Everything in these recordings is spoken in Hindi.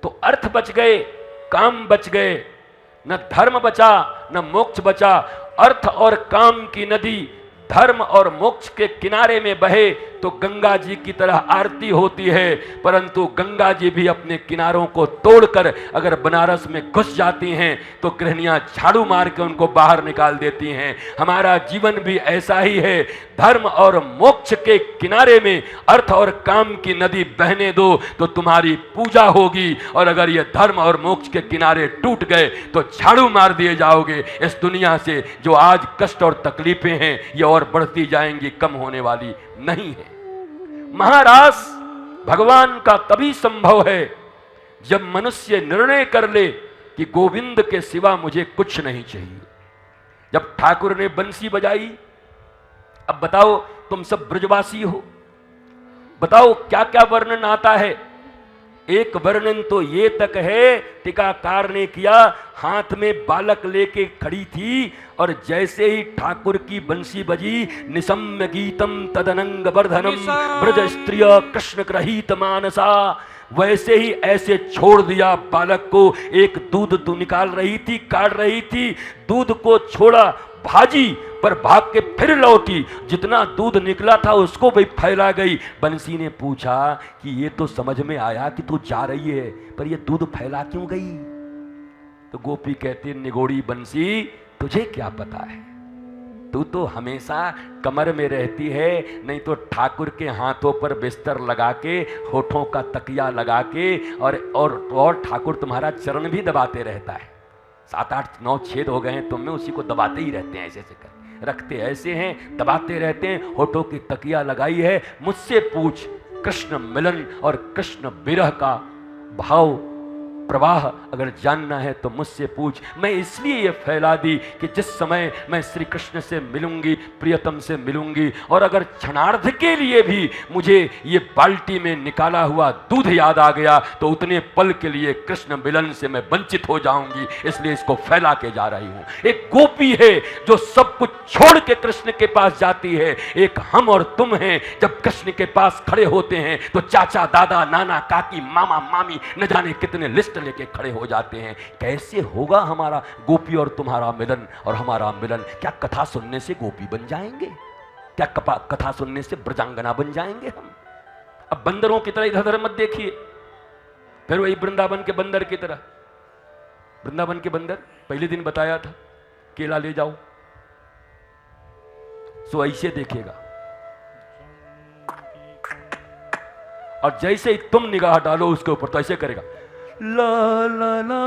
तो अर्थ बच गए, काम बच गए, न धर्म बचा न मोक्ष बचा। अर्थ और काम की नदी धर्म और मोक्ष के किनारे में बहे तो गंगा जी की तरह आरती होती है, परंतु गंगा जी भी अपने किनारों को तोड़कर अगर बनारस में घुस जाती हैं तो गृहणियां झाड़ू मार के उनको बाहर निकाल देती हैं। हमारा जीवन भी ऐसा ही है, धर्म और मोक्ष के किनारे में अर्थ और काम की नदी बहने दो तो तुम्हारी पूजा होगी, और अगर ये धर्म और मोक्ष के किनारे टूट गए तो झाड़ू मार दिए जाओगे। इस दुनिया से जो आज कष्ट और तकलीफें हैं ये और बढ़ती जाएंगी, कम होने वाली नहीं है। महाराज भगवान का तभी संभव है जब मनुष्य निर्णय कर ले कि गोविंद के सिवा मुझे कुछ नहीं चाहिए। जब ठाकुर ने बंसी बजाई, अब बताओ तुम सब ब्रजवासी हो, बताओ क्या क्या वर्णन आता है। एक वर्णन तो ये तक है, टीकाकार ने किया, हाथ में बालक लेके खड़ी थी और जैसे ही ठाकुर की बंसी बजी, निशम्य गीतम तदनंग वर्धनम ब्रज स्त्रिय कृष्ण ग्रहीत मानसा, वैसे ही ऐसे छोड़ दिया बालक को। एक दूध तो निकाल रही थी, काट रही थी, दूध को छोड़ा, भाजी पर भाग के फिर लौटी, जितना दूध निकला था उसको भी फैला गई। बंसी ने पूछा कि ये तो समझ में आया कि तू जा रही है, पर ये दूध फैला क्यों गई? तो गोपी कहती, निगोड़ी बंसी तुझे क्या पता है, तू तो हमेशा कमर में रहती है, नहीं तो ठाकुर के हाथों पर बिस्तर लगा के, होठों का तकिया लगा के, और ठाकुर तुम्हारा चरण भी दबाते रहता है। 7 8 9 छेद हो गए हैं तुम में, उसी को दबाते ही रहते हैं, ऐसे ऐसे कर रखते ऐसे हैं, दबाते रहते हैं, होठों की तकिया लगाई है। मुझसे पूछ कृष्ण मिलन और कृष्ण विरह का भाव प्रवाह अगर जानना है तो मुझसे पूछ। मैं इसलिए ये फैला दी कि जिस समय मैं श्री कृष्ण से मिलूंगी, प्रियतम से मिलूंगी, और अगर क्षणार्ध के लिए भी मुझे ये बाल्टी में निकाला हुआ दूध याद आ गया तो उतने पल के लिए कृष्ण मिलन से मैं वंचित हो जाऊंगी, इसलिए इसको फैला के जा रही हूं। एक गोपी है जो सब कुछ छोड़ के कृष्ण के पास जाती है, एक हम और तुम हैं, जब कृष्ण के पास खड़े होते हैं तो चाचा दादा नाना काकी मामा मामी न जाने कितने लिस्ट लेके खड़े हो जाते हैं। कैसे होगा हमारा गोपी और तुम्हारा मिलन और हमारा मिलन? क्या कथा सुनने से गोपी बन जाएंगे? क्या कथा सुनने से ब्रजांगना बन जाएंगे हम? अब बंदरों की तरह इधर उधर मत देखिए, फिर वही वृंदावन के बंदर की तरह। वृंदावन के बंदर पहले दिन बताया था, केला ले जाओ, सो ऐसे देखेगा, और जैसे ही तुम निगाह डालो उसके ऊपर तो ऐसे करेगा, ला ला ला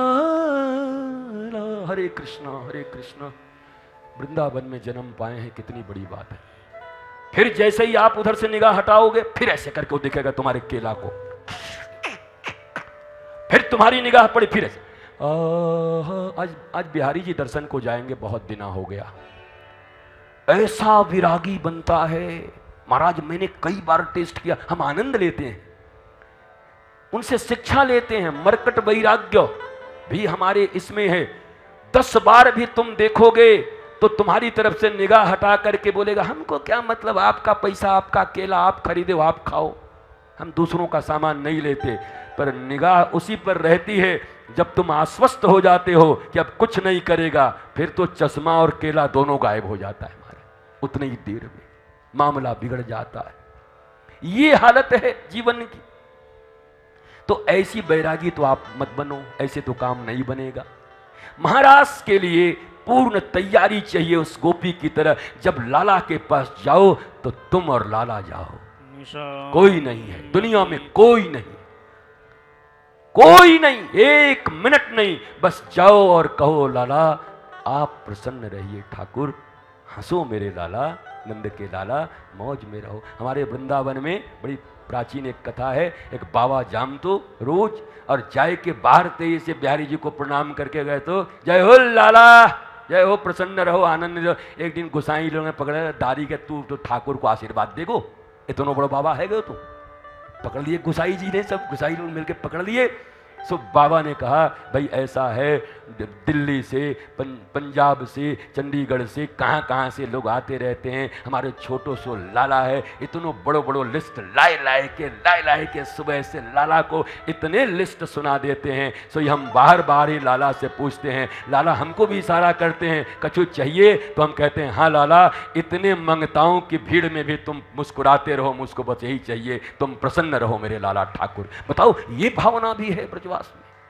ला, हरे कृष्णा। वृंदावन में जन्म पाए हैं, कितनी बड़ी बात है। फिर जैसे ही आप उधर से निगाह हटाओगे फिर ऐसे करके वो दिखेगा तुम्हारे केला को, फिर तुम्हारी निगाह पड़ी, फिर ऐसे आज बिहारी जी दर्शन को जाएंगे, बहुत दिना हो गया। ऐसा विरागी बनता है महाराज, मैंने कई बार टेस्ट किया। हम आनंद लेते हैं, उनसे शिक्षा लेते हैं, मरकट वैराग्य भी हमारे इसमें है। 10 बार भी तुम देखोगे तो तुम्हारी तरफ से निगाह हटा करके बोलेगा, हमको क्या मतलब, आपका पैसा, आपका केला, आप खरीदे हो, आप खाओ, हम दूसरों का सामान नहीं लेते। पर निगाह उसी पर रहती है जब तुम आश्वस्त हो जाते हो कि अब कुछ नहीं करेगा, फिर तो चश्मा और केला दोनों गायब हो जाता है हमारे, उतनी ही देर में मामला बिगड़ जाता है। ये हालत है जीवन की। तो ऐसी बैरागी तो आप मत बनो, ऐसे तो काम नहीं बनेगा। महाराज के लिए पूर्ण तैयारी चाहिए उस गोपी की तरह। जब लाला के पास जाओ तो तुम और लाला जाओ, कोई नहीं है दुनिया में, कोई नहीं, 1 मिनट नहीं, बस जाओ और कहो, लाला आप प्रसन्न रहिए, ठाकुर हंसो मेरे लाला, नंद के लाला मौज में रहो। हमारे वृंदावन में बड़ी प्राचीन एक कथा है, एक बाबा जाम तो रोज और जाए के बाहर तेजी से बिहारी जी को प्रणाम करके गए तो, जय हो लाला, जय हो, प्रसन्न रहो, आनंद रहो। एक दिन गुसाई लोगों ने पकड़ा, दारी के तू तो ठाकुर को आशीर्वाद देगो, इतना बड़ा बाबा है गए, तो पकड़ लिए गुसाई जी ने, सब गुसाई लोग मिलकर पकड़ लिए। सो बाबा ने कहा, भाई ऐसा है, दिल्ली से, पंजाब से, चंडीगढ़ से, कहाँ कहाँ से लोग आते रहते हैं। हमारे छोटो सो लाला है, इतनो बड़ो बड़ो लिस्ट लाए के सुबह से लाला को इतने लिस्ट सुना देते हैं। सो हम बार बार ही लाला से पूछते हैं, लाला हमको भी इशारा करते हैं, कछु चाहिए? तो हम कहते हैं हाँ लाला, इतने मंगताओं की भीड़ में भी तुम मुस्कुराते रहो, मुझको बस यही चाहिए, तुम प्रसन्न रहो मेरे लाला ठाकुर। बताओ, ये भावना भी है ब्रजवास में।